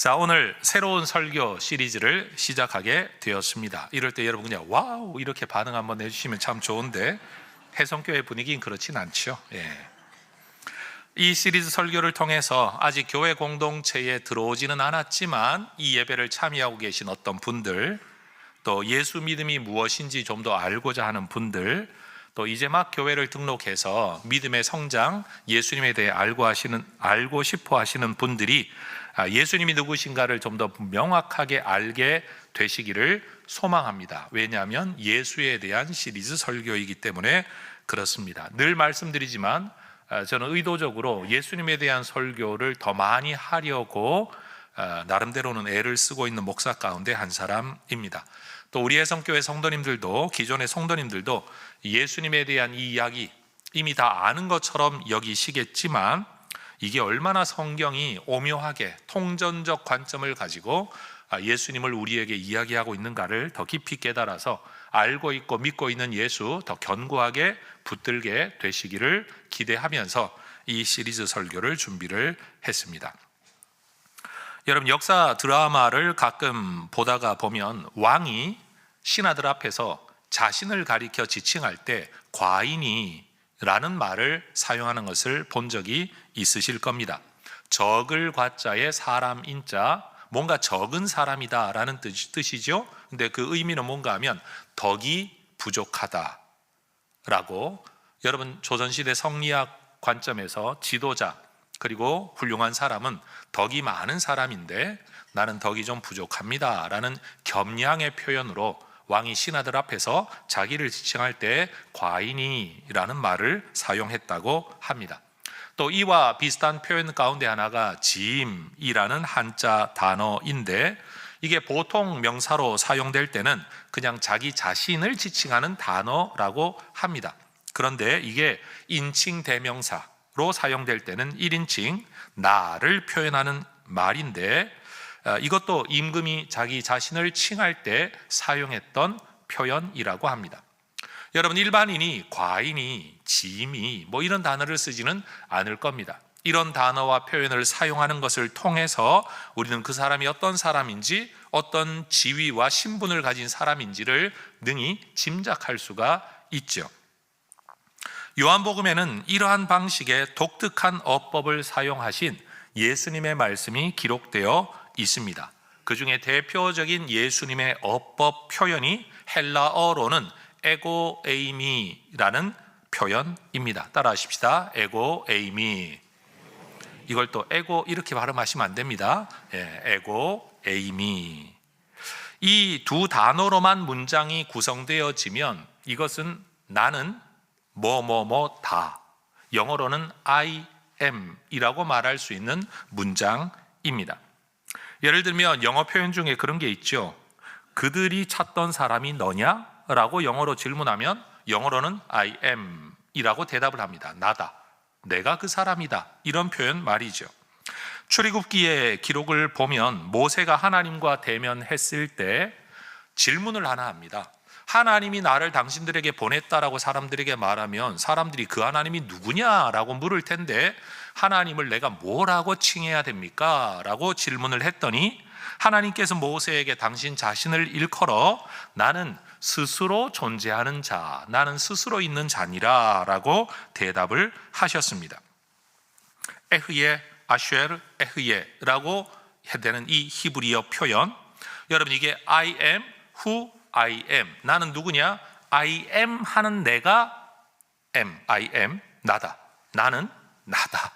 자, 오늘 새로운 설교 시리즈를 시작하게 되었습니다. 이럴 때 여러분 그냥 와우 이렇게 반응 한번 해주시면 참 좋은데 해성교회 분위기는 그렇진 않죠. 이 시리즈 설교를 통해서 아직 교회 공동체에 들어오지는 않았지만 이 예배를 참여하고 계신 어떤 분들, 또 예수 믿음이 무엇인지 좀 더 알고자 하는 분들, 또 이제 막 교회를 등록해서 믿음의 성장, 예수님에 대해 알고 싶어 하시는 분들이 예수님이 누구신가를 좀 더 명확하게 알게 되시기를 소망합니다. 왜냐하면 예수에 대한 시리즈 설교이기 때문에 그렇습니다. 늘 말씀드리지만 저는 의도적으로 예수님에 대한 설교를 더 많이 하려고 나름대로는 애를 쓰고 있는 목사 가운데 한 사람입니다. 또 우리 해성교회 성도님들도, 기존의 성도님들도 예수님에 대한 이 이야기 이미 다 아는 것처럼 여기시겠지만 이게 얼마나 성경이 오묘하게 통전적 관점을 가지고 예수님을 우리에게 이야기하고 있는가를 더 깊이 깨달아서 알고 있고 믿고 있는 예수 더 견고하게 붙들게 되시기를 기대하면서 이 시리즈 설교를 준비를 했습니다. 여러분, 역사 드라마를 가끔 보다가 보면 왕이 신하들 앞에서 자신을 가리켜 지칭할 때 과인이라는 말을 사용하는 것을 본 적이 있으실 겁니다. 적을 과자에 사람 인자, 뭔가 적은 사람이다라는 뜻이죠. 근데 그 의미는 뭔가 하면 덕이 부족하다라고. 여러분, 조선시대 성리학 관점에서 지도자 그리고 훌륭한 사람은 덕이 많은 사람인데 나는 덕이 좀 부족합니다 라는 겸양의 표현으로 왕이 신하들 앞에서 자기를 지칭할 때 과인이라는 말을 사용했다고 합니다. 또 이와 비슷한 표현 가운데 하나가 지임이라는 한자 단어인데 이게 보통 명사로 사용될 때는 그냥 자기 자신을 지칭하는 단어라고 합니다. 그런데 이게 인칭 대명사로 사용될 때는 1인칭 나를 표현하는 말인데 이것도 임금이 자기 자신을 칭할 때 사용했던 표현이라고 합니다. 여러분, 일반인이 과인이, 지임이 뭐 이런 단어를 쓰지는 않을 겁니다. 이런 단어와 표현을 사용하는 것을 통해서 우리는 그 사람이 어떤 사람인지, 어떤 지위와 신분을 가진 사람인지를 능히 짐작할 수가 있죠. 요한복음에는 이러한 방식의 독특한 어법을 사용하신 예수님의 말씀이 기록되어 있습니다. 그 중에 대표적인 예수님의 어법 표현이 헬라어로는 에고에이미라는 표현입니다. 따라 하십시다. 에고에이미. 이걸 또 에고 이렇게 발음하시면 안 됩니다. 에고에이미. 이 두 단어로만 문장이 구성되어지면 이것은 나는 뭐뭐뭐다, 영어로는 I am 이라고 말할 수 있는 문장입니다. 예를 들면 영어 표현 중에 그런 게 있죠. 그들이 찾던 사람이 너냐? 라고 영어로 질문하면 영어로는 I am 이라고 대답을 합니다. 나다, 내가 그 사람이다, 이런 표현 말이죠. 출애굽기의 기록을 보면 모세가 하나님과 대면했을 때 질문을 하나 합니다. 하나님이 나를 당신들에게 보냈다라고 사람들에게 말하면 사람들이 그 하나님이 누구냐라고 물을 텐데 하나님을 내가 뭐라고 칭해야 됩니까? 라고 질문을 했더니 하나님께서 모세에게 당신 자신을 일컬어 나는 스스로 존재하는 자, 나는 스스로 있는 자니라 라고 대답을 하셨습니다. 에흐예, 아쉐르, 에흐예라고 해대는 이 히브리어 표현, 여러분 이게 I am who I am, 나는 누구냐? I am 하는 내가 am, I am, 나다, 나는 나다,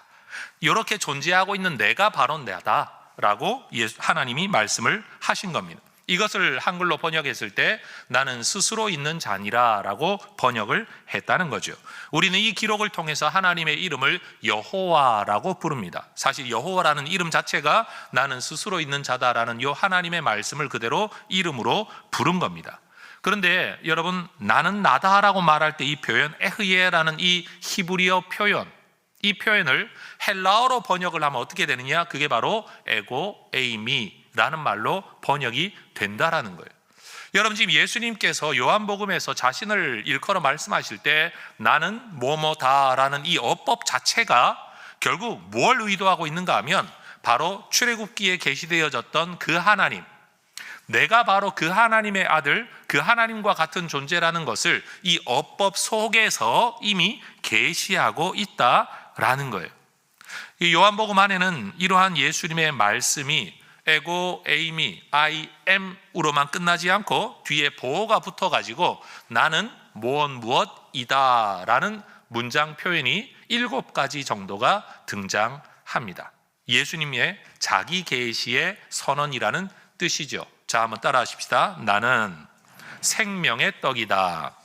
이렇게 존재하고 있는 내가 바로 나다라고 하나님이 말씀을 하신 겁니다. 이것을 한글로 번역했을 때 나는 스스로 있는 자니라 라고 번역을 했다는 거죠. 우리는 이 기록을 통해서 하나님의 이름을 여호와라고 부릅니다. 사실 여호와라는 이름 자체가 나는 스스로 있는 자다라는 이 하나님의 말씀을 그대로 이름으로 부른 겁니다. 그런데 여러분, 나는 나다라고 말할 때 이 표현 에흐예라는 이 히브리어 표현, 이 표현을 헬라어로 번역을 하면 어떻게 되느냐? 그게 바로 에고 에이미라는 말로 번역이 된다라는 거예요. 여러분, 지금 예수님께서 요한복음에서 자신을 일컬어 말씀하실 때 나는 뭐뭐다라는 이 어법 자체가 결국 뭘 의도하고 있는가 하면 바로 출애굽기에 계시되어졌던 그 하나님, 내가 바로 그 하나님의 아들, 그 하나님과 같은 존재라는 것을 이 어법 속에서 이미 계시하고 있다라는 거예요. 이 요한복음 안에는 이러한 예수님의 말씀이 에고, 에이미, I am으로만 끝나지 않고 뒤에 보어가 붙어가지고 나는 무엇이다 라는 문장 표현이 7가지 정도가 등장합니다. 예수님의 자기 계시의 선언이라는 뜻이죠. 자, 한번 따라 하십시다. 나는 생명의 떡이다.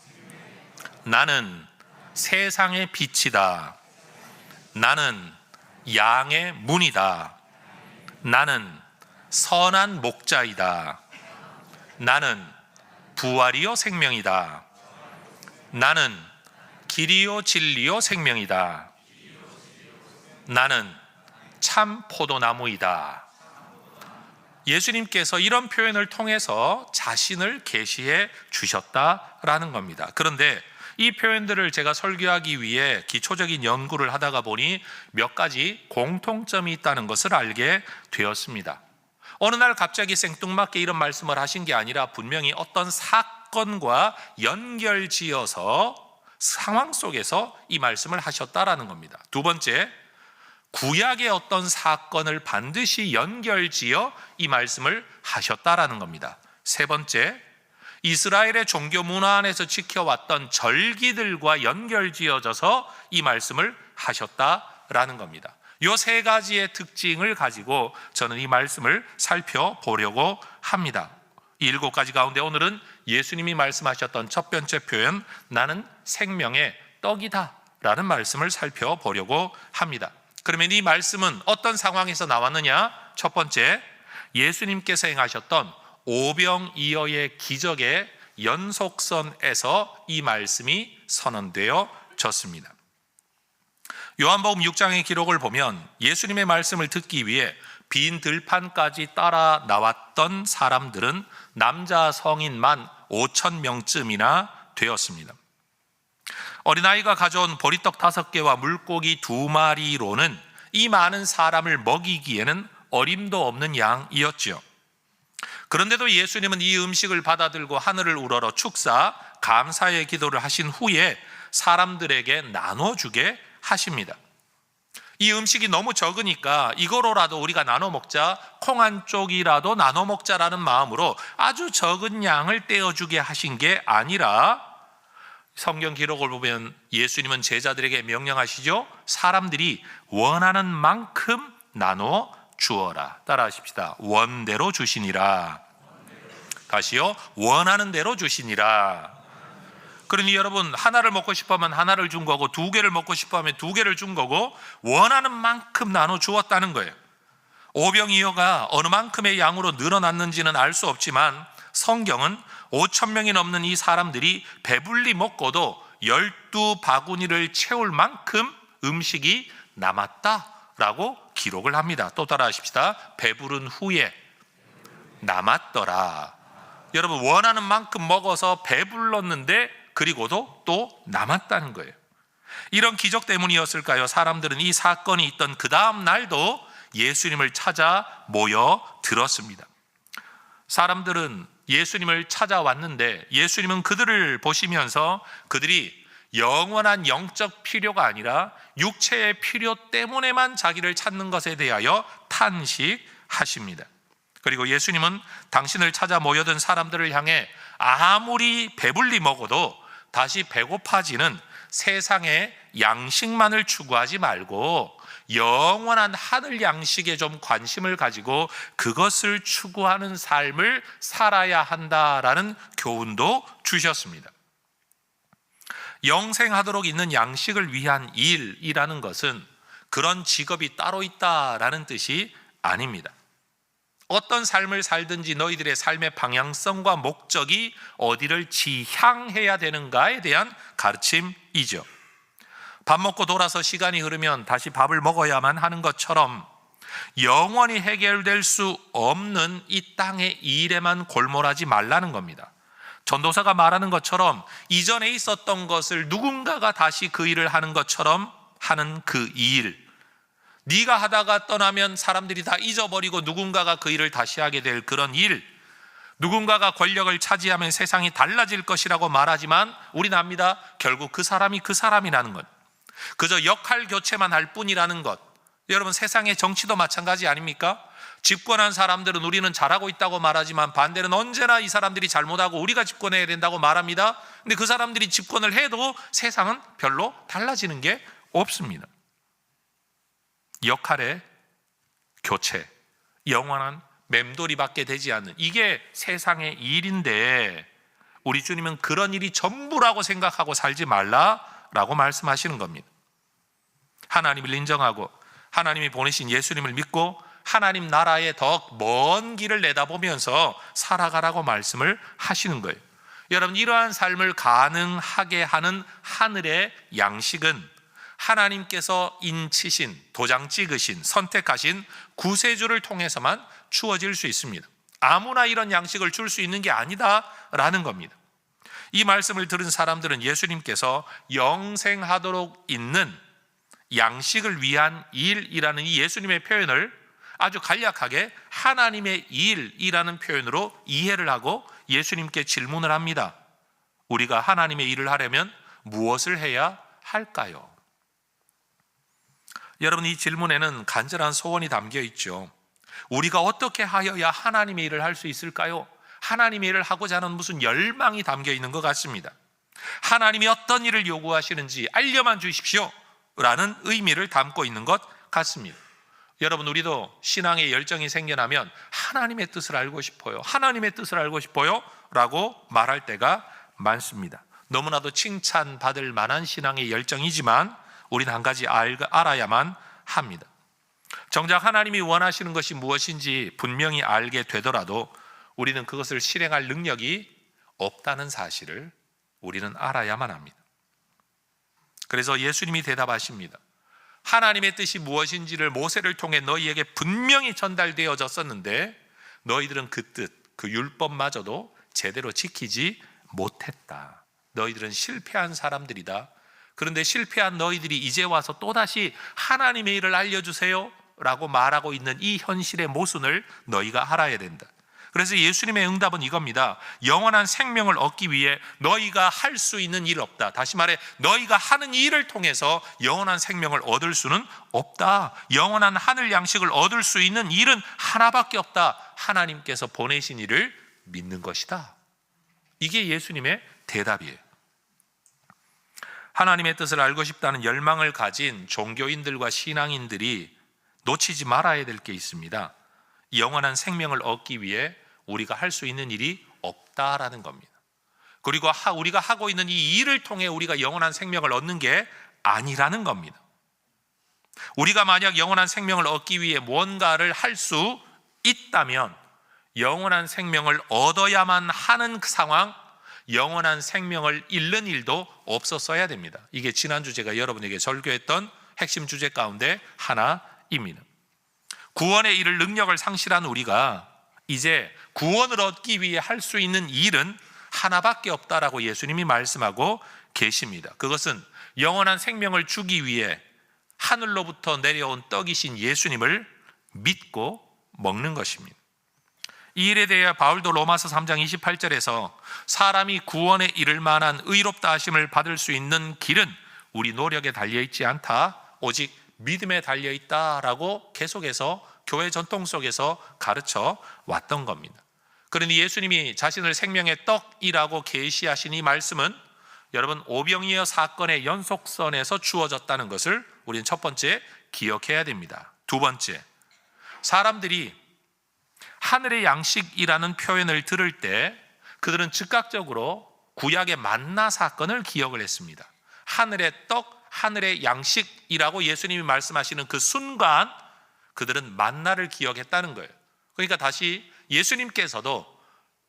나는 세상의 빛이다. 나는 양의 문이다. 나는 선한 목자이다. 나는 부활이요 생명이다. 나는 길이요 진리요 생명이다. 나는 참 포도나무이다. 예수님께서 이런 표현을 통해서 자신을 계시해 주셨다라는 겁니다. 그런데 이 표현들을 제가 설교하기 위해 기초적인 연구를 하다가 보니 몇 가지 공통점이 있다는 것을 알게 되었습니다. 어느 날 갑자기 생뚱맞게 이런 말씀을 하신 게 아니라 분명히 어떤 사건과 연결지어서 상황 속에서 이 말씀을 하셨다라는 겁니다. 두 번째, 구약의 어떤 사건을 반드시 연결지어 이 말씀을 하셨다라는 겁니다. 세 번째, 이스라엘의 종교 문화 안에서 지켜왔던 절기들과 연결지어져서 이 말씀을 하셨다라는 겁니다. 이 세 가지의 특징을 가지고 저는 이 말씀을 살펴보려고 합니다. 이 7가지 가운데 오늘은 예수님이 말씀하셨던 첫 번째 표현, 나는 생명의 떡이다 라는 말씀을 살펴보려고 합니다. 그러면 이 말씀은 어떤 상황에서 나왔느냐? 첫 번째, 예수님께서 행하셨던 오병이어의 기적의 연속선에서 이 말씀이 선언되어졌습니다. 요한복음 6장의 기록을 보면 예수님의 말씀을 듣기 위해 빈 들판까지 따라 나왔던 사람들은 남자 성인만 5,000명쯤이나 되었습니다. 어린아이가 가져온 보리떡 5개와 물고기 2마리로는 이 많은 사람을 먹이기에는 어림도 없는 양이었지요. 그런데도 예수님은 이 음식을 받아들고 하늘을 우러러 축사 감사의 기도를 하신 후에 사람들에게 나눠주게 하십니다. 이 음식이 너무 적으니까 이거로라도 우리가 나눠 먹자, 콩 한 쪽이라도 나눠 먹자라는 마음으로 아주 적은 양을 떼어주게 하신 게 아니라 성경 기록을 보면 예수님은 제자들에게 명령하시죠. 사람들이 원하는 만큼 나눠 주어라. 따라 하십시다. 원대로 주시니라. 다시요. 원하는 대로 주시니라. 그러니 여러분, 하나를 먹고 싶으면 하나를 준 거고 2개를 먹고 싶으면 2개를 준 거고 원하는 만큼 나눠 주었다는 거예요. 오병이어가 어느 만큼의 양으로 늘어났는지는 알 수 없지만 성경은 5,000명이 넘는 이 사람들이 배불리 먹고도 12바구니를 채울 만큼 음식이 남았다라고 기록을 합니다. 또 따라 하십시다. 배부른 후에 남았더라. 여러분, 원하는 만큼 먹어서 배불렀는데 그리고도 또 남았다는 거예요. 이런 기적 때문이었을까요? 사람들은 이 사건이 있던 그 다음 날도 예수님을 찾아 모여들었습니다. 사람들은 예수님을 찾아왔는데 예수님은 그들을 보시면서 그들이 영원한 영적 필요가 아니라 육체의 필요 때문에만 자기를 찾는 것에 대하여 탄식하십니다. 그리고 예수님은 당신을 찾아 모여든 사람들을 향해 아무리 배불리 먹어도 다시 배고파지는 세상의 양식만을 추구하지 말고 영원한 하늘 양식에 좀 관심을 가지고 그것을 추구하는 삶을 살아야 한다라는 교훈도 주셨습니다. 영생하도록 있는 양식을 위한 일이라는 것은 그런 직업이 따로 있다라는 뜻이 아닙니다. 어떤 삶을 살든지 너희들의 삶의 방향성과 목적이 어디를 지향해야 되는가에 대한 가르침이죠. 밥 먹고 돌아서 시간이 흐르면 다시 밥을 먹어야만 하는 것처럼 영원히 해결될 수 없는 이 땅의 일에만 골몰하지 말라는 겁니다. 전도사가 말하는 것처럼 이전에 있었던 것을 누군가가 다시 그 일을 하는 것처럼 하는 그 일, 네가 하다가 떠나면 사람들이 다 잊어버리고 누군가가 그 일을 다시 하게 될 그런 일, 누군가가 권력을 차지하면 세상이 달라질 것이라고 말하지만 우리는 압니다. 결국 그 사람이 그 사람이라는 것, 그저 역할 교체만 할 뿐이라는 것. 여러분, 세상의 정치도 마찬가지 아닙니까? 집권한 사람들은 우리는 잘하고 있다고 말하지만 반대는 언제나 이 사람들이 잘못하고 우리가 집권해야 된다고 말합니다. 근데 그 사람들이 집권을 해도 세상은 별로 달라지는 게 없습니다. 역할의 교체, 영원한 맴돌이밖에 되지 않는, 이게 세상의 일인데 우리 주님은 그런 일이 전부라고 생각하고 살지 말라라고 말씀하시는 겁니다. 하나님을 인정하고 하나님이 보내신 예수님을 믿고 하나님 나라의 더 먼 길을 내다보면서 살아가라고 말씀을 하시는 거예요. 여러분, 이러한 삶을 가능하게 하는 하늘의 양식은 하나님께서 인치신, 도장 찍으신, 선택하신 구세주를 통해서만 주어질 수 있습니다. 아무나 이런 양식을 줄 수 있는 게 아니다라는 겁니다. 이 말씀을 들은 사람들은 예수님께서 영생하도록 있는 양식을 위한 일이라는 이 예수님의 표현을 아주 간략하게 하나님의 일이라는 표현으로 이해를 하고 예수님께 질문을 합니다. 우리가 하나님의 일을 하려면 무엇을 해야 할까요? 여러분, 이 질문에는 간절한 소원이 담겨 있죠. 우리가 어떻게 하여야 하나님의 일을 할 수 있을까요? 하나님의 일을 하고자 하는 무슨 열망이 담겨 있는 것 같습니다. 하나님이 어떤 일을 요구하시는지 알려만 주십시오 라는 의미를 담고 있는 것 같습니다. 여러분, 우리도 신앙의 열정이 생겨나면 하나님의 뜻을 알고 싶어요, 하나님의 뜻을 알고 싶어요 라고 말할 때가 많습니다. 너무나도 칭찬받을 만한 신앙의 열정이지만 우리는 한 가지 알아야만 합니다. 정작 하나님이 원하시는 것이 무엇인지 분명히 알게 되더라도 우리는 그것을 실행할 능력이 없다는 사실을 우리는 알아야만 합니다. 그래서 예수님이 대답하십니다. 하나님의 뜻이 무엇인지를 모세를 통해 너희에게 분명히 전달되어졌었는데 너희들은 그 뜻, 그 율법마저도 제대로 지키지 못했다. 너희들은 실패한 사람들이다. 그런데 실패한 너희들이 이제 와서 또다시 하나님의 일을 알려주세요 라고 말하고 있는 이 현실의 모순을 너희가 알아야 된다. 그래서 예수님의 응답은 이겁니다. 영원한 생명을 얻기 위해 너희가 할 수 있는 일 없다. 다시 말해, 너희가 하는 일을 통해서 영원한 생명을 얻을 수는 없다. 영원한 하늘 양식을 얻을 수 있는 일은 하나밖에 없다. 하나님께서 보내신 일을 믿는 것이다. 이게 예수님의 대답이에요. 하나님의 뜻을 알고 싶다는 열망을 가진 종교인들과 신앙인들이 놓치지 말아야 될 게 있습니다. 영원한 생명을 얻기 위해 우리가 할 수 있는 일이 없다라는 겁니다. 그리고 우리가 하고 있는 이 일을 통해 우리가 영원한 생명을 얻는 게 아니라는 겁니다. 우리가 만약 영원한 생명을 얻기 위해 무언가를 할 수 있다면 영원한 생명을 얻어야만 하는 그 상황, 영원한 생명을 잃는 일도 없었어야 됩니다. 이게 지난주 제가 여러분에게 설교했던 핵심 주제 가운데 하나입니다. 구원에 이를 능력을 상실한 우리가 이제 구원을 얻기 위해 할 수 있는 일은 하나밖에 없다라고 예수님이 말씀하고 계십니다. 그것은 영원한 생명을 주기 위해 하늘로부터 내려온 떡이신 예수님을 믿고 먹는 것입니다. 이 일에 대해 바울도 로마서 3장 28절에서 사람이 구원에 이를 만한 의롭다 하심을 받을 수 있는 길은 우리 노력에 달려있지 않다, 오직 믿음에 달려있다라고 계속해서 교회 전통 속에서 가르쳐 왔던 겁니다. 그러니 예수님이 자신을 생명의 떡이라고 계시하신 이 말씀은 여러분 오병이어 사건의 연속선에서 주어졌다는 것을 우리는 첫 번째 기억해야 됩니다. 두 번째, 사람들이 하늘의 양식이라는 표현을 들을 때 그들은 즉각적으로 구약의 만나 사건을 기억을 했습니다. 하늘의 떡, 하늘의 양식이라고 예수님이 말씀하시는 그 순간 그들은 만나를 기억했다는 거예요. 그러니까 다시 예수님께서도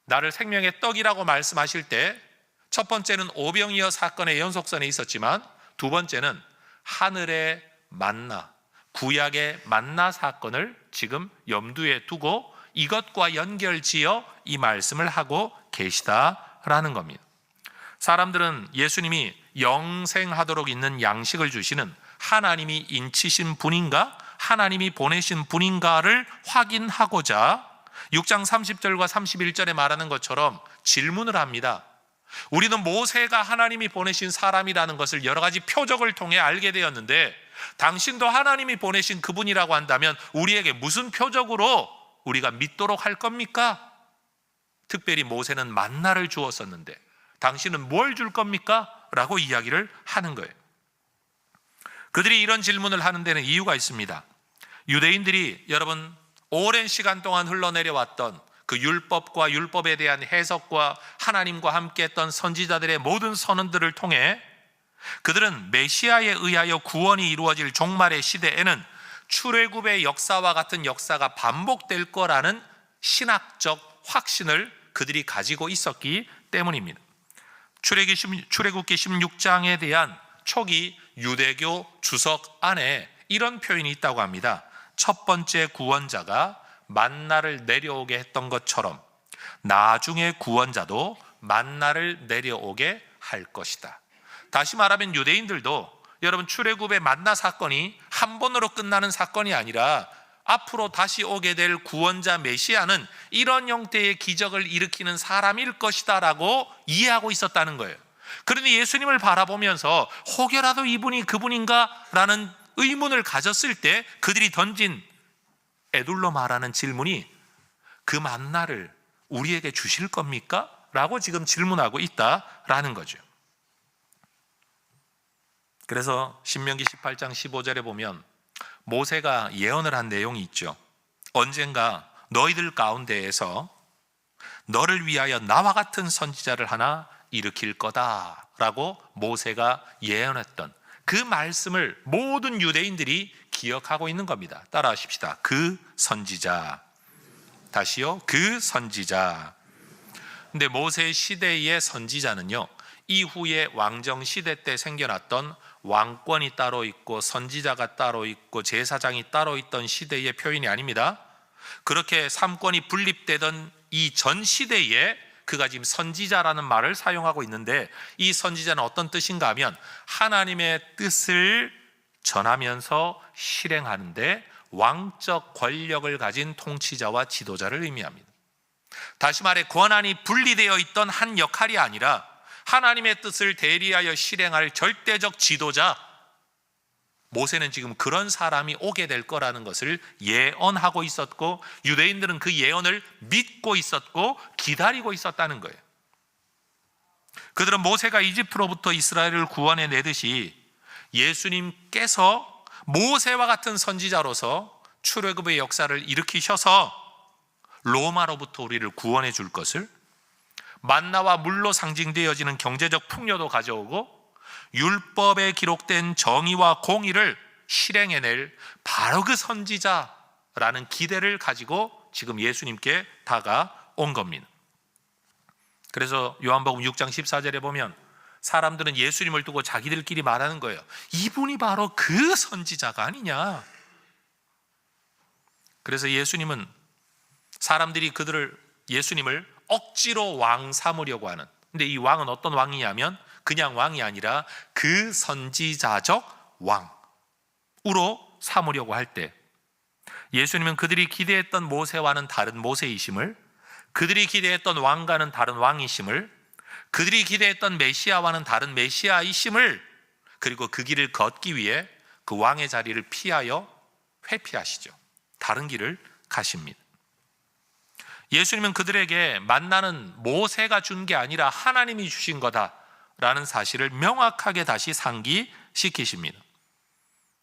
나를 생명의 떡이라고 말씀하실 때 첫 번째는 오병이어 사건의 연속선에 있었지만 두 번째는 하늘의 만나, 구약의 만나 사건을 지금 염두에 두고 이것과 연결지어 이 말씀을 하고 계시다라는 겁니다. 사람들은 예수님이 영생하도록 있는 양식을 주시는 하나님이 인치신 분인가, 하나님이 보내신 분인가를 확인하고자 6장 30절과 31절에 말하는 것처럼 질문을 합니다. 우리는 모세가 하나님이 보내신 사람이라는 것을 여러 가지 표적을 통해 알게 되었는데, 당신도 하나님이 보내신 그분이라고 한다면 우리에게 무슨 표적으로 우리가 믿도록 할 겁니까? 특별히 모세는 만나를 주었었는데 당신은 뭘 줄 겁니까? 라고 이야기를 하는 거예요. 그들이 이런 질문을 하는 데는 이유가 있습니다. 유대인들이 여러분 오랜 시간 동안 흘러내려왔던 그 율법과 율법에 대한 해석과 하나님과 함께했던 선지자들의 모든 선언들을 통해 그들은 메시아에 의하여 구원이 이루어질 종말의 시대에는 출애굽의 역사와 같은 역사가 반복될 거라는 신학적 확신을 그들이 가지고 있었기 때문입니다. 출애굽기 16장에 대한 초기 유대교 주석 안에 이런 표현이 있다고 합니다. 첫 번째 구원자가 만나를 내려오게 했던 것처럼 나중에 구원자도 만나를 내려오게 할 것이다. 다시 말하면 유대인들도 여러분 출애굽의 만나 사건이 한 번으로 끝나는 사건이 아니라 앞으로 다시 오게 될 구원자 메시아는 이런 형태의 기적을 일으키는 사람일 것이다 라고 이해하고 있었다는 거예요. 그러니 예수님을 바라보면서 혹여라도 이분이 그분인가 라는 의문을 가졌을 때 그들이 던진 에둘러 말하는 질문이 그 만나를 우리에게 주실 겁니까? 라고 지금 질문하고 있다라는 거죠. 그래서 신명기 18장 15절에 보면 모세가 예언을 한 내용이 있죠. 언젠가 너희들 가운데에서 너를 위하여 나와 같은 선지자를 하나 일으킬 거다 라고 모세가 예언했던 그 말씀을 모든 유대인들이 기억하고 있는 겁니다. 따라하십시다. 그 선지자. 다시요. 그 선지자. 근데 모세 시대의 선지자는요, 이후에 왕정 시대 때 생겨났던 왕권이 따로 있고 선지자가 따로 있고 제사장이 따로 있던 시대의 표현이 아닙니다. 그렇게 삼권이 분립되던 이 전 시대에 그가 지금 선지자라는 말을 사용하고 있는데, 이 선지자는 어떤 뜻인가 하면 하나님의 뜻을 전하면서 실행하는데 왕적 권력을 가진 통치자와 지도자를 의미합니다. 다시 말해 권한이 분리되어 있던 한 역할이 아니라 하나님의 뜻을 대리하여 실행할 절대적 지도자, 모세는 지금 그런 사람이 오게 될 거라는 것을 예언하고 있었고 유대인들은 그 예언을 믿고 있었고 기다리고 있었다는 거예요. 그들은 모세가 이집트로부터 이스라엘을 구원해 내듯이 예수님께서 모세와 같은 선지자로서 출애굽의 역사를 일으키셔서 로마로부터 우리를 구원해 줄 것을, 만나와 물로 상징되어지는 경제적 풍요도 가져오고 율법에 기록된 정의와 공의를 실행해낼 바로 그 선지자라는 기대를 가지고 지금 예수님께 다가온 겁니다. 그래서 요한복음 6장 14절에 보면 사람들은 예수님을 두고 자기들끼리 말하는 거예요. 이분이 바로 그 선지자가 아니냐. 그래서 예수님은 사람들이 예수님을 억지로 왕 삼으려고 하는, 근데 이 왕은 어떤 왕이냐면 그냥 왕이 아니라 그 선지자적 왕으로 삼으려고 할 때 예수님은 그들이 기대했던 모세와는 다른 모세이심을, 그들이 기대했던 왕과는 다른 왕이심을, 그들이 기대했던 메시아와는 다른 메시아이심을, 그리고 그 길을 걷기 위해 그 왕의 자리를 피하여 회피하시죠. 다른 길을 가십니다. 예수님은 그들에게 만나는 모세가 준 게 아니라 하나님이 주신 거다라는 사실을 명확하게 다시 상기시키십니다.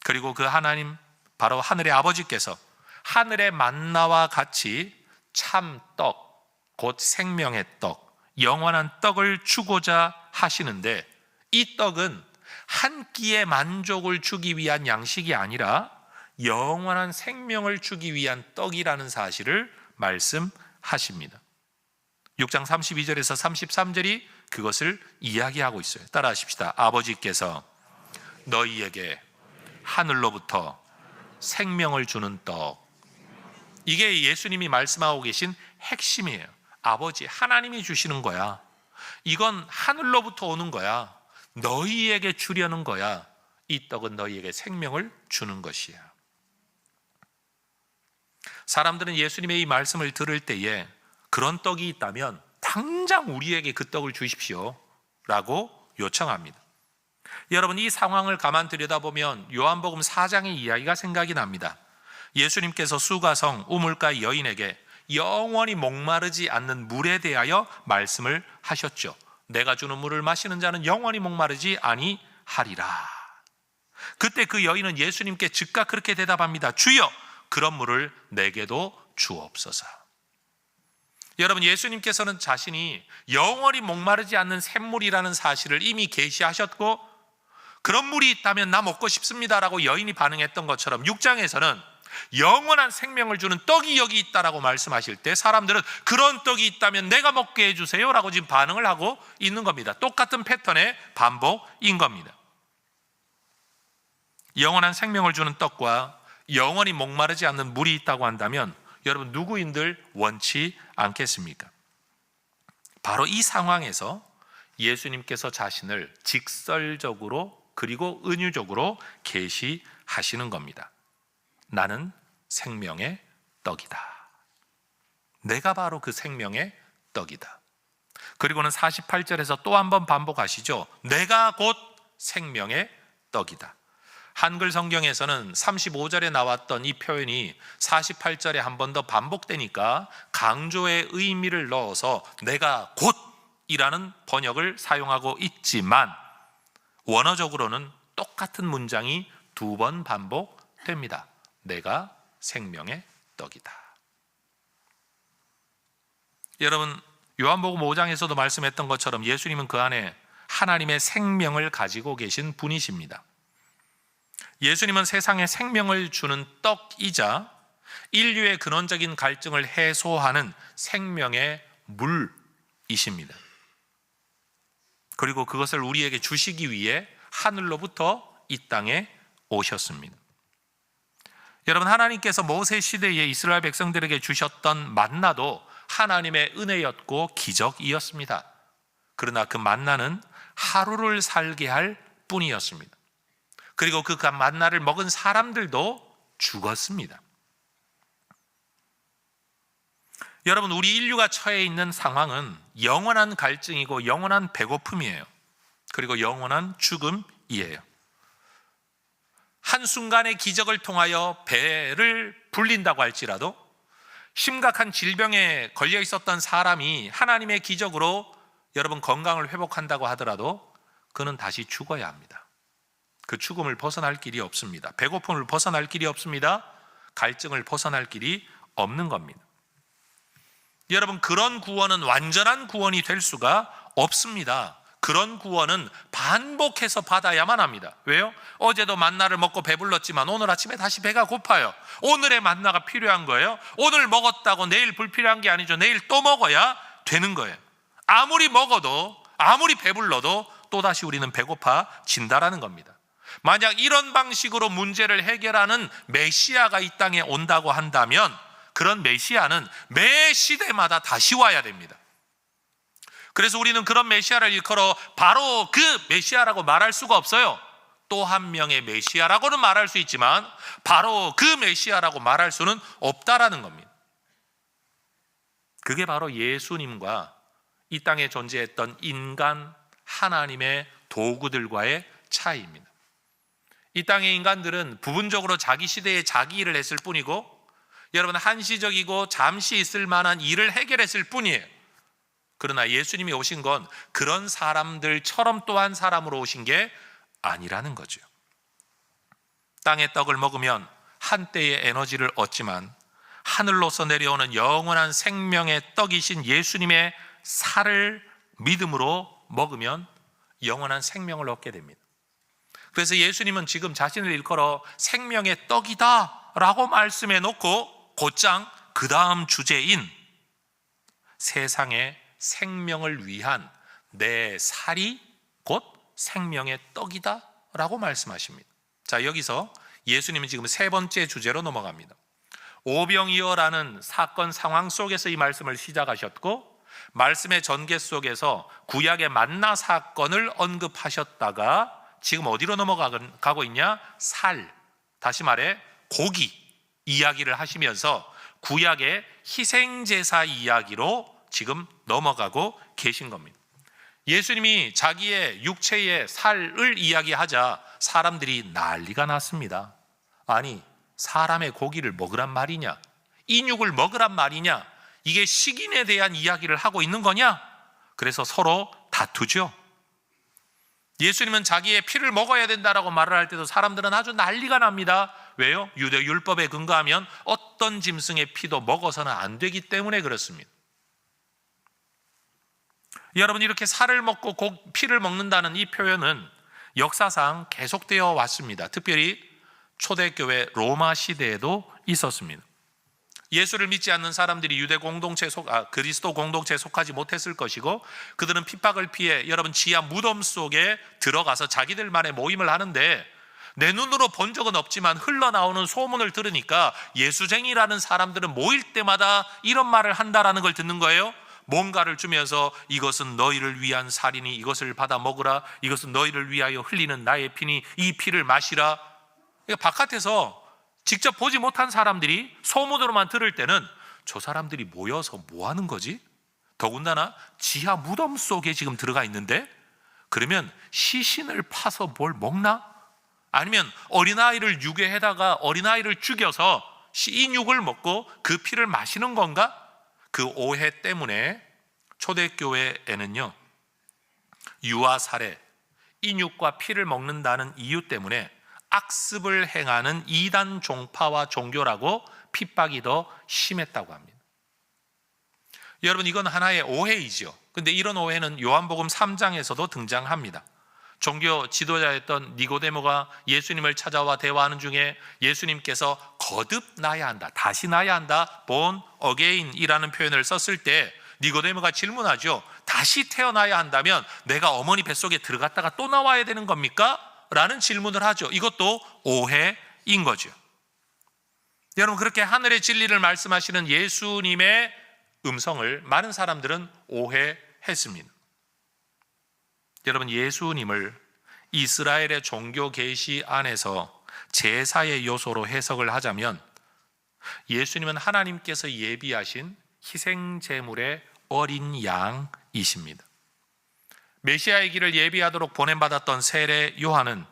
그리고 그 하나님, 바로 하늘의 아버지께서 하늘의 만나와 같이 참 떡, 곧 생명의 떡, 영원한 떡을 주고자 하시는데, 이 떡은 한 끼의 만족을 주기 위한 양식이 아니라 영원한 생명을 주기 위한 떡이라는 사실을 말씀하십니다. 6장 32절에서 33절이 그것을 이야기하고 있어요. 따라하십시다. 아버지께서 너희에게 하늘로부터 생명을 주는 떡. 이게 예수님이 말씀하고 계신 핵심이에요. 아버지, 하나님이 주시는 거야. 이건 하늘로부터 오는 거야. 너희에게 주려는 거야. 이 떡은 너희에게 생명을 주는 것이야. 사람들은 예수님의 이 말씀을 들을 때에 그런 떡이 있다면 당장 우리에게 그 떡을 주십시오 라고 요청합니다. 여러분, 이 상황을 가만 들여다보면 요한복음 4장의 이야기가 생각이 납니다. 예수님께서 수가성 우물가 여인에게 영원히 목마르지 않는 물에 대하여 말씀을 하셨죠. 내가 주는 물을 마시는 자는 영원히 목마르지 아니하리라. 그때 그 여인은 예수님께 즉각 그렇게 대답합니다. 주여, 그런 물을 내게도 주옵소서. 여러분, 예수님께서는 자신이 영원히 목마르지 않는 샘물이라는 사실을 이미 계시하셨고, 그런 물이 있다면 나 먹고 싶습니다라고 여인이 반응했던 것처럼 6장에서는 영원한 생명을 주는 떡이 여기 있다라고 말씀하실 때 사람들은 그런 떡이 있다면 내가 먹게 해주세요 라고 지금 반응을 하고 있는 겁니다. 똑같은 패턴의 반복인 겁니다. 영원한 생명을 주는 떡과 영원히 목마르지 않는 물이 있다고 한다면 여러분, 누구인들 원치 않겠습니까? 바로 이 상황에서 예수님께서 자신을 직설적으로 그리고 은유적으로 계시하시는 겁니다. 나는 생명의 떡이다. 내가 바로 그 생명의 떡이다. 그리고는 48절에서 또 한 번 반복하시죠. 내가 곧 생명의 떡이다. 한글 성경에서는 35절에 나왔던 이 표현이 48절에 한 번 더 반복되니까 강조의 의미를 넣어서 내가 곧이라는 번역을 사용하고 있지만 원어적으로는 똑같은 문장이 두 번 반복됩니다. 내가 생명의 떡이다. 여러분, 요한복음 5장에서도 말씀했던 것처럼 예수님은 그 안에 하나님의 생명을 가지고 계신 분이십니다. 예수님은 세상에 생명을 주는 떡이자 인류의 근원적인 갈증을 해소하는 생명의 물이십니다. 그리고 그것을 우리에게 주시기 위해 하늘로부터 이 땅에 오셨습니다. 여러분, 하나님께서 모세 시대에 이스라엘 백성들에게 주셨던 만나도 하나님의 은혜였고 기적이었습니다. 그러나 그 만나는 하루를 살게 할 뿐이었습니다. 그리고 그 만나를 먹은 사람들도 죽었습니다. 여러분, 우리 인류가 처해 있는 상황은 영원한 갈증이고 영원한 배고픔이에요. 그리고 영원한 죽음이에요. 한순간의 기적을 통하여 배를 불린다고 할지라도 심각한 질병에 걸려 있었던 사람이 하나님의 기적으로 여러분 건강을 회복한다고 하더라도 그는 다시 죽어야 합니다. 그 죽음을 벗어날 길이 없습니다. 배고픔을 벗어날 길이 없습니다. 갈증을 벗어날 길이 없는 겁니다. 여러분, 그런 구원은 완전한 구원이 될 수가 없습니다. 그런 구원은 반복해서 받아야만 합니다. 왜요? 어제도 만나를 먹고 배불렀지만 오늘 아침에 다시 배가 고파요. 오늘의 만나가 필요한 거예요. 오늘 먹었다고 내일 불필요한 게 아니죠. 내일 또 먹어야 되는 거예요. 아무리 먹어도, 아무리 배불러도 또다시 우리는 배고파진다라는 겁니다. 만약 이런 방식으로 문제를 해결하는 메시아가 이 땅에 온다고 한다면 그런 메시아는 매 시대마다 다시 와야 됩니다. 그래서 우리는 그런 메시아를 일컬어 바로 그 메시아라고 말할 수가 없어요. 또 한 명의 메시아라고는 말할 수 있지만 바로 그 메시아라고 말할 수는 없다라는 겁니다. 그게 바로 예수님과 이 땅에 존재했던 인간 하나님의 도구들과의 차이입니다. 이 땅의 인간들은 부분적으로 자기 시대에 자기 일을 했을 뿐이고 여러분, 한시적이고 잠시 있을 만한 일을 해결했을 뿐이에요. 그러나 예수님이 오신 건 그런 사람들처럼 또한 사람으로 오신 게 아니라는 거죠. 땅의 떡을 먹으면 한때의 에너지를 얻지만 하늘로서 내려오는 영원한 생명의 떡이신 예수님의 살을 믿음으로 먹으면 영원한 생명을 얻게 됩니다. 그래서 예수님은 지금 자신을 일컬어 생명의 떡이다 라고 말씀해 놓고 곧장 그 다음 주제인 세상의 생명을 위한 내 살이 곧 생명의 떡이다 라고 말씀하십니다. 자, 여기서 예수님은 지금 세 번째 주제로 넘어갑니다. 오병이어라는 사건 상황 속에서 이 말씀을 시작하셨고 말씀의 전개 속에서 구약의 만나 사건을 언급하셨다가 지금 어디로 넘어가고 있냐? 살, 다시 말해 고기 이야기를 하시면서 구약의 희생제사 이야기로 지금 넘어가고 계신 겁니다. 예수님이 자기의 육체의 살을 이야기하자 사람들이 난리가 났습니다. 아니, 사람의 고기를 먹으란 말이냐? 인육을 먹으란 말이냐? 이게 식인에 대한 이야기를 하고 있는 거냐? 그래서 서로 다투죠. 예수님은 자기의 피를 먹어야 된다라고 말을 할 때도 사람들은 아주 난리가 납니다. 왜요? 유대 율법에 근거하면 어떤 짐승의 피도 먹어서는 안 되기 때문에 그렇습니다. 여러분, 이렇게 살을 먹고 피를 먹는다는 이 표현은 역사상 계속되어 왔습니다. 특별히 초대교회 로마 시대에도 있었습니다. 예수를 믿지 않는 사람들이 유대 공동체에 그리스도 공동체에 속하지 못했을 것이고, 그들은 핍박을 피해 여러분 지하 무덤 속에 들어가서 자기들만의 모임을 하는데, 내 눈으로 본 적은 없지만 흘러나오는 소문을 들으니까 예수쟁이라는 사람들은 모일 때마다 이런 말을 한다라는 걸 듣는 거예요. 뭔가를 주면서 이것은 너희를 위한 살이니 이것을 받아 먹으라, 이것은 너희를 위하여 흘리는 나의 피니 이 피를 마시라. 그러니까 바깥에서 직접 보지 못한 사람들이 소문으로만 들을 때는 저 사람들이 모여서 뭐 하는 거지? 더군다나 지하 무덤 속에 지금 들어가 있는데, 그러면 시신을 파서 뭘 먹나? 아니면 어린아이를 유괴해다가 어린아이를 죽여서 인육을 먹고 그 피를 마시는 건가? 그 오해 때문에 초대교회에는요, 유아 살해, 인육과 피를 먹는다는 이유 때문에 악습을 행하는 이단 종파와 종교라고 핍박이 더 심했다고 합니다. 여러분, 이건 하나의 오해이죠. 근데 이런 오해는 요한복음 3장에서도 등장합니다. 종교 지도자였던 니고데모가 예수님을 찾아와 대화하는 중에 예수님께서 거듭나야 한다, 다시 나야 한다, born again이라는 표현을 썼을 때 니고데모가 질문하죠. 다시 태어나야 한다면 내가 어머니 뱃속에 들어갔다가 또 나와야 되는 겁니까? 라는 질문을 하죠. 이것도 오해인 거죠. 여러분, 그렇게 하늘의 진리를 말씀하시는 예수님의 음성을 많은 사람들은 오해했습니다. 여러분, 예수님을 이스라엘의 종교 계시 안에서 제사의 요소로 해석을 하자면 예수님은 하나님께서 예비하신 희생제물의 어린 양이십니다. 메시아의 길을 예비하도록 보냄받았던 세례 요한은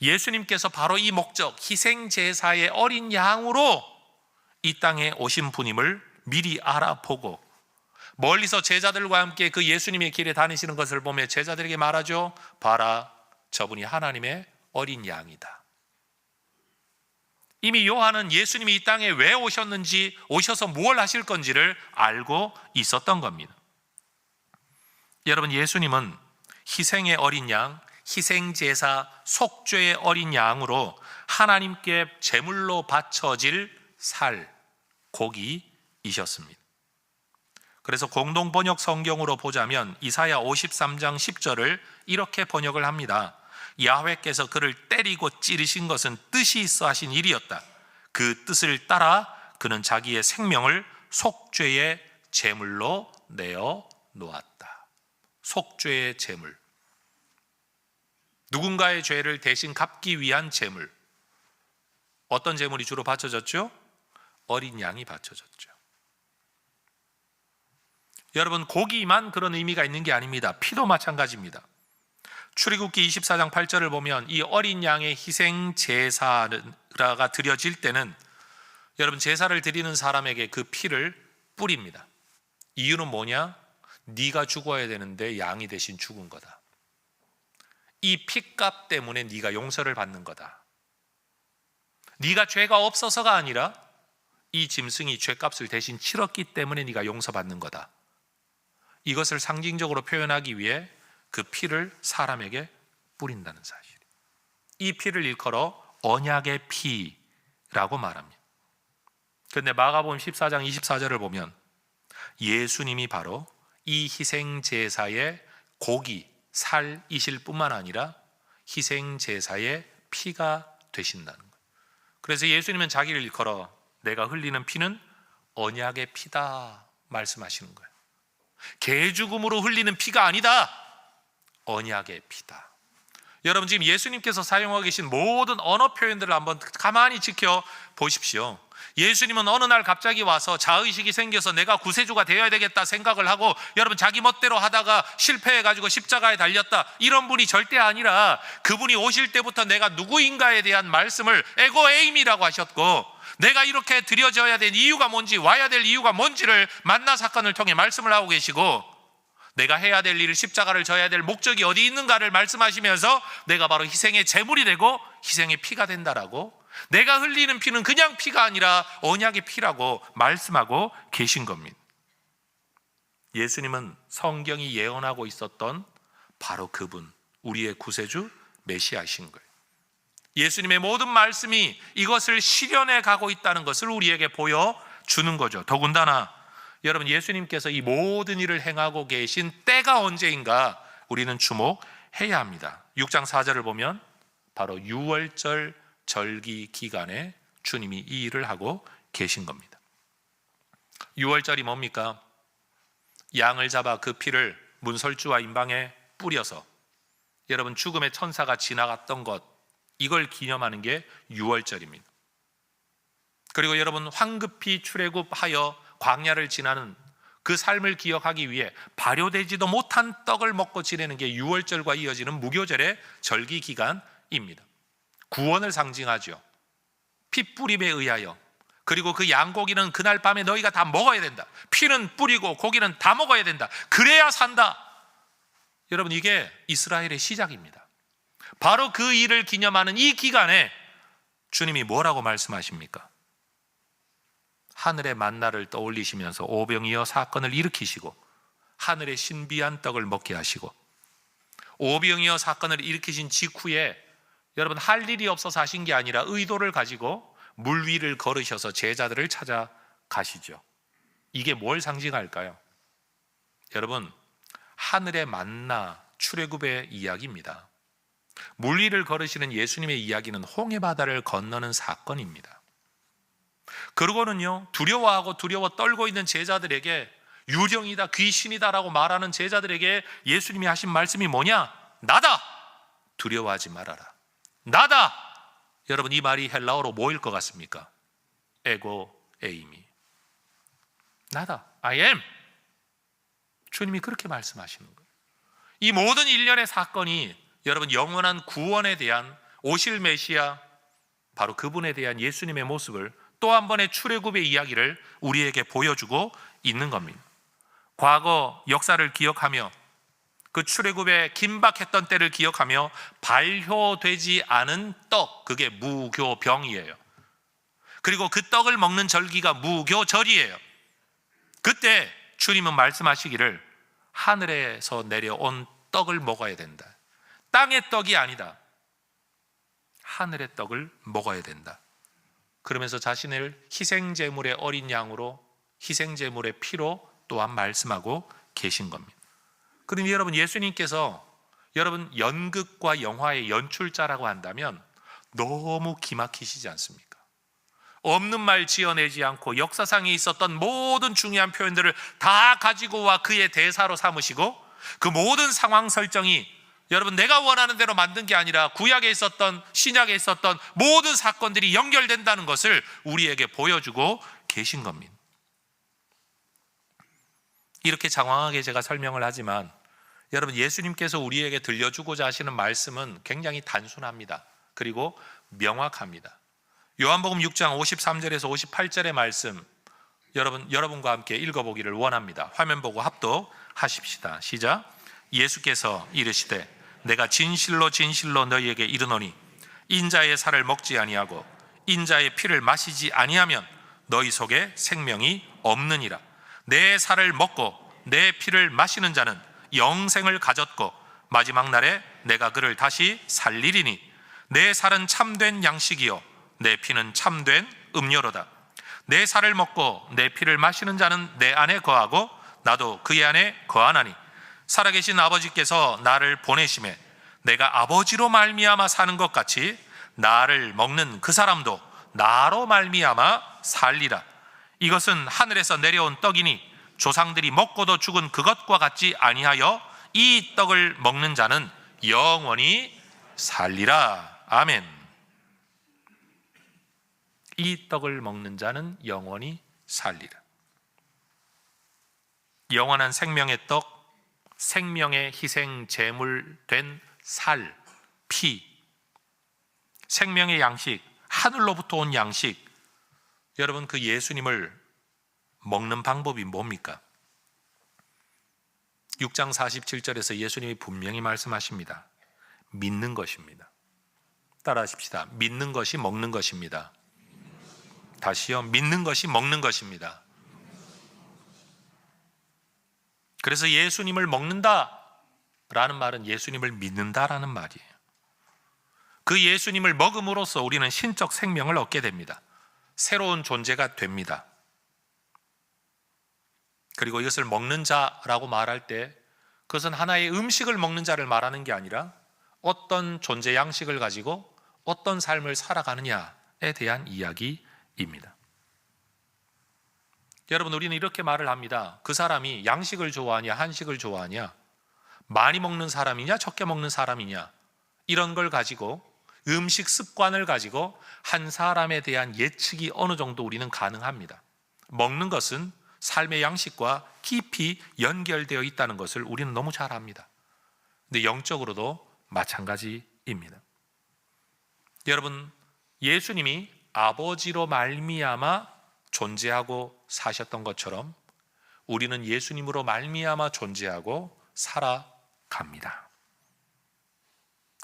예수님께서 바로 이 목적, 희생제사의 어린 양으로 이 땅에 오신 분임을 미리 알아보고 멀리서 제자들과 함께 그 예수님의 길에 다니시는 것을 보며 제자들에게 말하죠. 봐라, 저분이 하나님의 어린 양이다. 이미 요한은 예수님이 이 땅에 왜 오셨는지, 오셔서 무엇을 하실 건지를 알고 있었던 겁니다. 여러분, 예수님은 희생의 어린 양, 희생제사, 속죄의 어린 양으로 하나님께 제물로 바쳐질 살, 고기이셨습니다. 그래서 공동번역 성경으로 보자면 이사야 53장 10절을 이렇게 번역을 합니다. 야훼께서 그를 때리고 찌르신 것은 뜻이 있어 하신 일이었다. 그 뜻을 따라 그는 자기의 생명을 속죄의 제물로 내어 놓았다. 속죄의 제물, 누군가의 죄를 대신 갚기 위한 제물. 어떤 제물이 주로 바쳐졌죠? 어린 양이 바쳐졌죠. 여러분, 고기만 그런 의미가 있는 게 아닙니다. 피도 마찬가지입니다. 출애굽기 24장 8절을 보면 이 어린 양의 희생 제사가 드려질 때는 여러분, 제사를 드리는 사람에게 그 피를 뿌립니다. 이유는 뭐냐? 네가 죽어야 되는데 양이 대신 죽은 거다. 이 피값 때문에 네가 용서를 받는 거다. 네가 죄가 없어서가 아니라 이 짐승이 죄값을 대신 치렀기 때문에 네가 용서받는 거다. 이것을 상징적으로 표현하기 위해 그 피를 사람에게 뿌린다는 사실. 이 피를 일컬어 언약의 피라고 말합니다. 그런데 마가복음 14장 24절을 보면 예수님이 바로 이 희생제사의 고기, 살이실 뿐만 아니라 희생제사의 피가 되신다는 거예요. 그래서 예수님은 자기를 일컬어 내가 흘리는 피는 언약의 피다 말씀하시는 거예요. 개죽음으로 흘리는 피가 아니다, 언약의 피다. 여러분, 지금 예수님께서 사용하고 계신 모든 언어 표현들을 한번 가만히 지켜보십시오. 예수님은 어느 날 갑자기 와서 자의식이 생겨서 내가 구세주가 되어야 되겠다 생각을 하고 여러분 자기 멋대로 하다가 실패해가지고 십자가에 달렸다, 이런 분이 절대 아니라 그분이 오실 때부터 내가 누구인가에 대한 말씀을 에고에임이라고 하셨고, 내가 이렇게 드려져야 될 이유가 뭔지, 와야 될 이유가 뭔지를 만나 사건을 통해 말씀을 하고 계시고, 내가 해야 될 일을, 십자가를 져야 될 목적이 어디 있는가를 말씀하시면서 내가 바로 희생의 제물이 되고 희생의 피가 된다라고, 내가 흘리는 피는 그냥 피가 아니라 언약의 피라고 말씀하고 계신 겁니다. 예수님은 성경이 예언하고 있었던 바로 그분, 우리의 구세주 메시아이신 거예요. 예수님의 모든 말씀이 이것을 실현해 가고 있다는 것을 우리에게 보여주는 거죠. 더군다나 여러분, 예수님께서 이 모든 일을 행하고 계신 때가 언제인가 우리는 주목해야 합니다. 6장 4절을 보면 바로 유월절 절기 기간에 주님이 이 일을 하고 계신 겁니다. 유월절이 뭡니까? 양을 잡아 그 피를 문설주와 임방에 뿌려서 여러분 죽음의 천사가 지나갔던 것, 이걸 기념하는 게 유월절입니다. 그리고 여러분 황급히 출애굽하여 광야를 지나는 그 삶을 기억하기 위해 발효되지도 못한 떡을 먹고 지내는 게 유월절과 이어지는 무교절의 절기 기간입니다. 구원을 상징하죠. 핏뿌림에 의하여. 그리고 그 양고기는 그날 밤에 너희가 다 먹어야 된다. 피는 뿌리고 고기는 다 먹어야 된다. 그래야 산다. 여러분, 이게 이스라엘의 시작입니다. 바로 그 일을 기념하는 이 기간에 주님이 뭐라고 말씀하십니까? 하늘의 만나를 떠올리시면서 오병이어 사건을 일으키시고 하늘의 신비한 떡을 먹게 하시고, 오병이어 사건을 일으키신 직후에 여러분 할 일이 없어서 하신 게 아니라 의도를 가지고 물 위를 걸으셔서 제자들을 찾아가시죠. 이게 뭘 상징할까요? 여러분, 하늘의 만나 출애굽의 이야기입니다. 물 위를 걸으시는 예수님의 이야기는 홍해바다를 건너는 사건입니다. 그러고는요, 두려워하고 두려워 떨고 있는 제자들에게 유령이다, 귀신이다라고 말하는 제자들에게 예수님이 하신 말씀이 뭐냐? 나다! 두려워하지 말아라. 나다! 여러분, 이 말이 헬라어로 뭐일 것 같습니까? 에고 에이미. 나다. I am. 주님이 그렇게 말씀하시는 거예요. 이 모든 일련의 사건이 여러분 영원한 구원에 대한, 오실 메시아 바로 그분에 대한 예수님의 모습을, 또 한 번의 출애굽의 이야기를 우리에게 보여주고 있는 겁니다. 과거 역사를 기억하며 그 출애굽의 긴박했던 때를 기억하며 발효되지 않은 떡, 그게 무교병이에요. 그리고 그 떡을 먹는 절기가 무교절이에요. 그때 주님은 말씀하시기를 하늘에서 내려온 떡을 먹어야 된다. 땅의 떡이 아니다. 하늘의 떡을 먹어야 된다. 그러면서 자신을 희생제물의 어린 양으로, 희생제물의 피로 또한 말씀하고 계신 겁니다. 그러니 여러분, 예수님께서 여러분 연극과 영화의 연출자라고 한다면 너무 기막히시지 않습니까? 없는 말 지어내지 않고 역사상에 있었던 모든 중요한 표현들을 다 가지고 와 그의 대사로 삼으시고, 그 모든 상황 설정이 여러분 내가 원하는 대로 만든 게 아니라 구약에 있었던, 신약에 있었던 모든 사건들이 연결된다는 것을 우리에게 보여주고 계신 겁니다. 이렇게 장황하게 제가 설명을 하지만 여러분, 예수님께서 우리에게 들려주고자 하시는 말씀은 굉장히 단순합니다. 그리고 명확합니다. 요한복음 6장 53절에서 58절의 말씀, 여러분과 함께 읽어보기를 원합니다. 화면 보고 합독하십시다. 시작. 예수께서 이르시되 내가 진실로 진실로 너희에게 이르노니 인자의 살을 먹지 아니하고 인자의 피를 마시지 아니하면 너희 속에 생명이 없느니라. 내 살을 먹고 내 피를 마시는 자는 영생을 가졌고 마지막 날에 내가 그를 다시 살리리니 내 살은 참된 양식이요 내 피는 참된 음료로다. 내 살을 먹고 내 피를 마시는 자는 내 안에 거하고 나도 그의 안에 거하나니 살아계신 아버지께서 나를 보내심에 내가 아버지로 말미암아 사는 것 같이 나를 먹는 그 사람도 나로 말미암아 살리라. 이것은 하늘에서 내려온 떡이니 조상들이 먹고도 죽은 그것과 같지 아니하여 이 떡을 먹는 자는 영원히 살리라. 아멘. 이 떡을 먹는 자는 영원히 살리라. 영원한 생명의 떡, 생명의 희생 제물 된 살, 피, 생명의 양식, 하늘로부터 온 양식. 여러분, 그 예수님을 먹는 방법이 뭡니까? 6장 47절에서 예수님이 분명히 말씀하십니다. 믿는 것입니다. 따라하십시다. 믿는 것이 먹는 것입니다. 다시요. 믿는 것이 먹는 것입니다. 그래서 예수님을 먹는다라는 말은 예수님을 믿는다라는 말이에요. 그 예수님을 먹음으로써 우리는 신적 생명을 얻게 됩니다. 새로운 존재가 됩니다. 그리고 이것을 먹는 자라고 말할 때 그것은 하나의 음식을 먹는 자를 말하는 게 아니라 어떤 존재 양식을 가지고 어떤 삶을 살아가느냐에 대한 이야기입니다. 여러분, 우리는 이렇게 말을 합니다. 그 사람이 양식을 좋아하냐 한식을 좋아하냐, 많이 먹는 사람이냐 적게 먹는 사람이냐, 이런 걸 가지고, 음식 습관을 가지고 한 사람에 대한 예측이 어느 정도 우리는 가능합니다. 먹는 것은 삶의 양식과 깊이 연결되어 있다는 것을 우리는 너무 잘 압니다. 근데 영적으로도 마찬가지입니다. 여러분, 예수님이 아버지로 말미암아 존재하고 사셨던 것처럼 우리는 예수님으로 말미암아 존재하고 살아갑니다.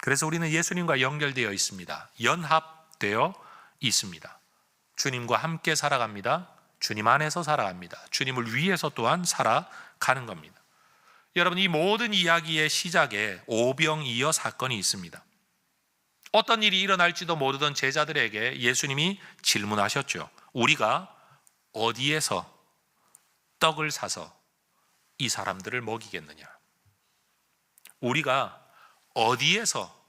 그래서 우리는 예수님과 연결되어 있습니다. 연합되어 있습니다. 주님과 함께 살아갑니다. 주님 안에서 살아갑니다. 주님을 위해서 또한 살아가는 겁니다. 여러분, 이 모든 이야기의 시작에 오병이어 사건이 있습니다. 어떤 일이 일어날지도 모르던 제자들에게 예수님이 질문하셨죠. 우리가 어디에서 떡을 사서 이 사람들을 먹이겠느냐? 우리가 어디에서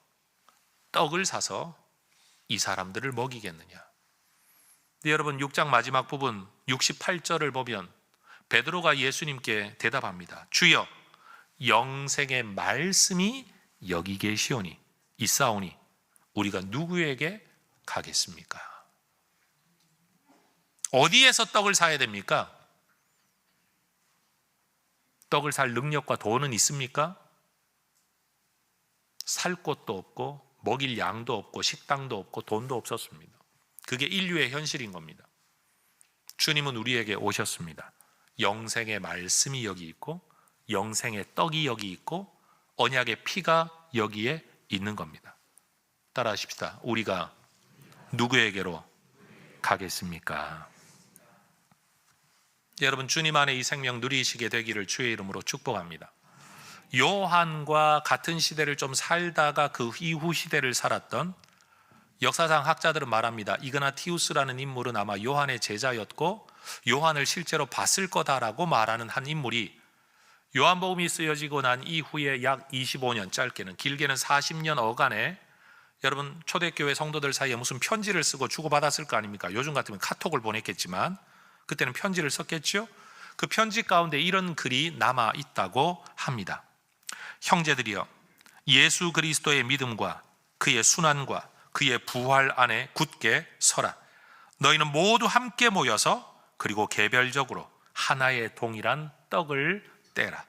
떡을 사서 이 사람들을 먹이겠느냐? 여러분, 6장 마지막 부분 68절을 보면 베드로가 예수님께 대답합니다. 주여, 영생의 말씀이 여기 계시오니 있사오니 우리가 누구에게 가겠습니까? 어디에서 떡을 사야 됩니까? 떡을 살 능력과 돈은 있습니까? 살 곳도 없고 먹일 양도 없고 식당도 없고 돈도 없었습니다. 그게 인류의 현실인 겁니다. 주님은 우리에게 오셨습니다. 영생의 말씀이 여기 있고 영생의 떡이 여기 있고 언약의 피가 여기에 있는 겁니다. 따라하십시다. 우리가 누구에게로 가겠습니까? 여러분, 주님 안에 이 생명 누리시게 되기를 주의 이름으로 축복합니다. 요한과 같은 시대를 좀 살다가 그 이후 시대를 살았던 역사상 학자들은 말합니다. 이그나티우스라는 인물은 아마 요한의 제자였고 요한을 실제로 봤을 거다라고 말하는 한 인물이 요한복음이 쓰여지고 난 이후에 약 25년, 짧게는 길게는 40년 어간에 여러분, 초대교회 성도들 사이에 무슨 편지를 쓰고 주고받았을 거 아닙니까? 요즘 같으면 카톡을 보냈겠지만 그때는 편지를 썼겠죠. 그 편지 가운데 이런 글이 남아 있다고 합니다. 형제들이여, 예수 그리스도의 믿음과 그의 순환과 그의 부활 안에 굳게 서라. 너희는 모두 함께 모여서 그리고 개별적으로 하나의 동일한 떡을 떼라.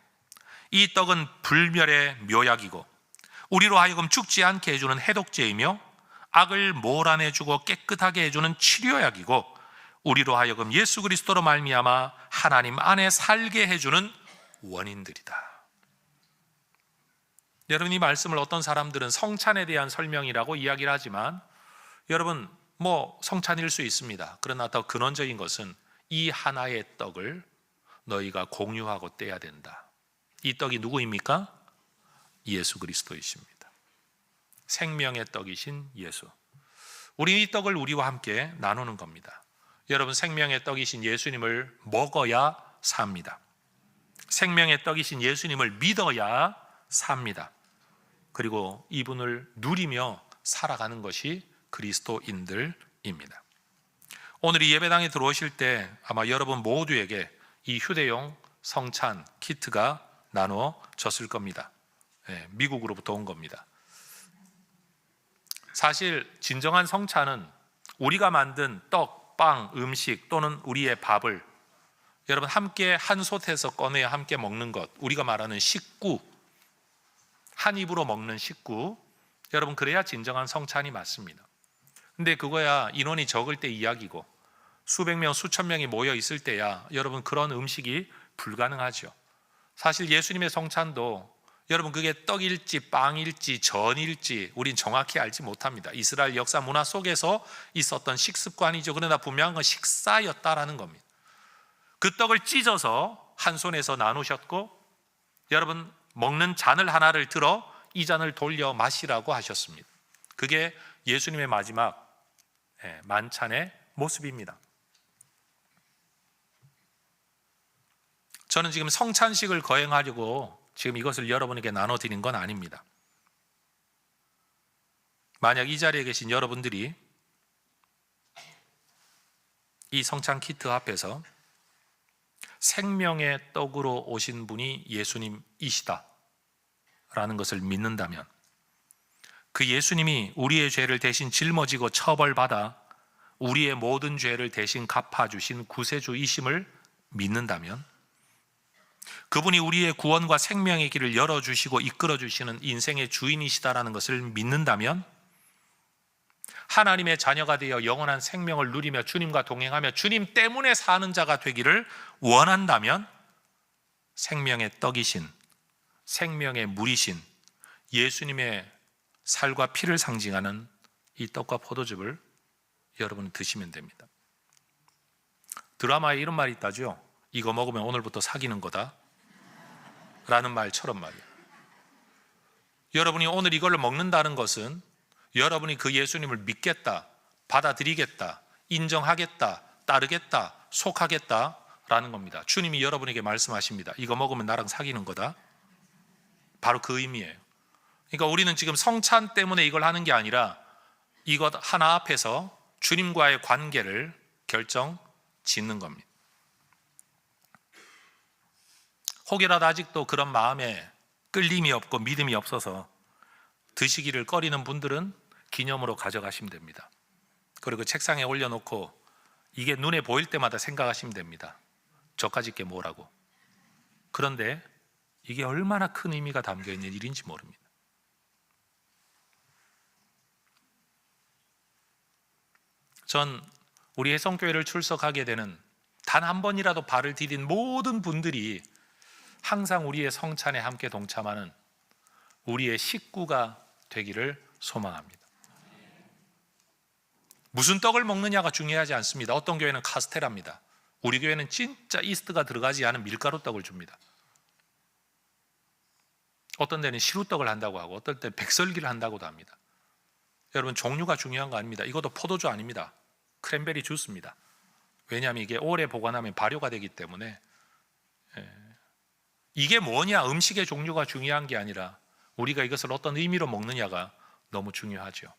이 떡은 불멸의 묘약이고 우리로 하여금 죽지 않게 해주는 해독제이며 악을 몰아내주고 깨끗하게 해주는 치료약이고 우리로 하여금 예수 그리스도로 말미암아 하나님 안에 살게 해주는 원인들이다. 여러분, 이 말씀을 어떤 사람들은 성찬에 대한 설명이라고 이야기를 하지만 여러분, 성찬일 수 있습니다. 그러나 더 근원적인 것은 이 하나의 떡을 너희가 공유하고 떼야 된다. 이 떡이 누구입니까? 예수 그리스도이십니다. 생명의 떡이신 예수. 우리 이 떡을 우리와 함께 나누는 겁니다. 여러분, 생명의 떡이신 예수님을 먹어야 삽니다. 생명의 떡이신 예수님을 믿어야 삽니다. 그리고 이분을 누리며 살아가는 것이 그리스도인들입니다. 오늘 이 예배당에 들어오실 때 아마 여러분 모두에게 이 휴대용 성찬 키트가 나눠졌을 겁니다. 미국으로부터 온 겁니다. 사실 진정한 성찬은 우리가 만든 떡, 빵, 음식 또는 우리의 밥을 여러분 함께 한 솥에서 꺼내야 함께 먹는 것, 우리가 말하는 식구, 한 입으로 먹는 식구, 여러분 그래야 진정한 성찬이 맞습니다. 근데 그거야 인원이 적을 때 이야기고 수백 명, 수천 명이 모여 있을 때야 여러분 그런 음식이 불가능하죠. 사실 예수님의 성찬도 여러분 그게 떡일지 빵일지 전일지 우린 정확히 알지 못합니다. 이스라엘 역사 문화 속에서 있었던 식습관이죠. 그러나 분명한 건 식사였다라는 겁니다. 그 떡을 찢어서 한 손에서 나누셨고 여러분 먹는 잔을 하나를 들어 이 잔을 돌려 마시라고 하셨습니다. 그게 예수님의 마지막 만찬의 모습입니다. 저는 지금 성찬식을 거행하려고 지금 이것을 여러분에게 나눠드린 건 아닙니다. 만약 이 자리에 계신 여러분들이 이 성찬 키트 앞에서 생명의 떡으로 오신 분이 예수님이시다 라는 것을 믿는다면, 그 예수님이 우리의 죄를 대신 짊어지고 처벌받아 우리의 모든 죄를 대신 갚아주신 구세주이심을 믿는다면, 그분이 우리의 구원과 생명의 길을 열어주시고 이끌어주시는 인생의 주인이시다라는 것을 믿는다면, 하나님의 자녀가 되어 영원한 생명을 누리며 주님과 동행하며 주님 때문에 사는 자가 되기를 원한다면, 생명의 떡이신, 생명의 물이신 예수님의 살과 피를 상징하는 이 떡과 포도즙을 여러분은 드시면 됩니다. 드라마에 이런 말이 있다죠. 이거 먹으면 오늘부터 사귀는 거다 라는 말처럼 말이에요. 여러분이 오늘 이걸 먹는다는 것은 여러분이 그 예수님을 믿겠다, 받아들이겠다, 인정하겠다, 따르겠다, 속하겠다 라는 겁니다. 주님이 여러분에게 말씀하십니다. 이거 먹으면 나랑 사귀는 거다. 바로 그 의미예요. 그러니까 우리는 지금 성찬 때문에 이걸 하는 게 아니라 이것 하나 앞에서 주님과의 관계를 결정 짓는 겁니다. 혹여라도 아직도 그런 마음에 끌림이 없고 믿음이 없어서 드시기를 꺼리는 분들은 기념으로 가져가시면 됩니다. 그리고 책상에 올려놓고 이게 눈에 보일 때마다 생각하시면 됩니다. 저까짓 게 뭐라고. 그런데 이게 얼마나 큰 의미가 담겨있는 일인지 모릅니다. 전 우리 해성교회를 출석하게 되는 단 한 번이라도 발을 디딘 모든 분들이 항상 우리의 성찬에 함께 동참하는 우리의 식구가 되기를 소망합니다. 무슨 떡을 먹느냐가 중요하지 않습니다. 어떤 교회는 카스테라입니다. 우리 교회는 진짜 이스트가 들어가지 않은 밀가루 떡을 줍니다. 어떤 데는 시루떡을 한다고 하고 어떤 때는 백설기를 한다고도 합니다. 여러분 종류가 중요한 거 아닙니다. 이것도 포도주 아닙니다. 크랜베리 주스입니다. 왜냐하면 이게 오래 보관하면 발효가 되기 때문에. 이게 뭐냐, 음식의 종류가 중요한 게 아니라 우리가 이것을 어떤 의미로 먹느냐가 너무 중요하죠.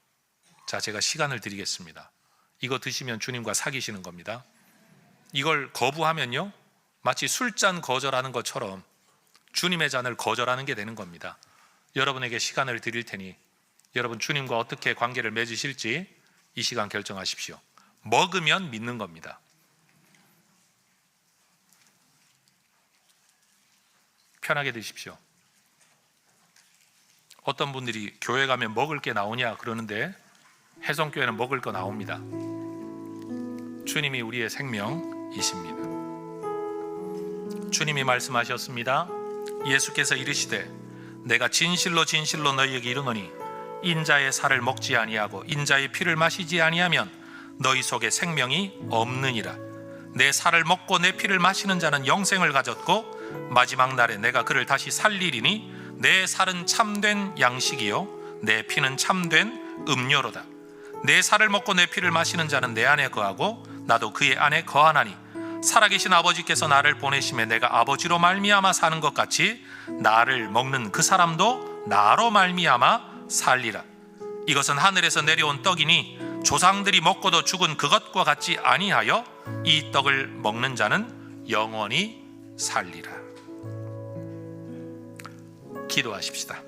자, 제가 시간을 드리겠습니다. 이거 드시면 주님과 사귀시는 겁니다. 이걸 거부하면요 마치 술잔 거절하는 것처럼 주님의 잔을 거절하는 게 되는 겁니다. 여러분에게 시간을 드릴 테니 여러분 주님과 어떻게 관계를 맺으실지 이 시간 결정하십시오. 먹으면 믿는 겁니다. 편하게 드십시오. 어떤 분들이 교회 가면 먹을 게 나오냐 그러는데 해성교회는 먹을 거 나옵니다. 주님이 우리의 생명이십니다. 주님이 말씀하셨습니다. 예수께서 이르시되 내가 진실로 진실로 너희에게 이르노니 인자의 살을 먹지 아니하고 인자의 피를 마시지 아니하면 너희 속에 생명이 없느니라. 내 살을 먹고 내 피를 마시는 자는 영생을 가졌고 마지막 날에 내가 그를 다시 살리리니 내 살은 참된 양식이요 내 피는 참된 음료로다. 내 살을 먹고 내 피를 마시는 자는 내 안에 거하고 나도 그의 안에 거하나니 살아계신 아버지께서 나를 보내심에 내가 아버지로 말미암아 사는 것 같이 나를 먹는 그 사람도 나로 말미암아 살리라. 이것은 하늘에서 내려온 떡이니 조상들이 먹고도 죽은 그것과 같지 아니하여 이 떡을 먹는 자는 영원히 살리라. 기도하십시다.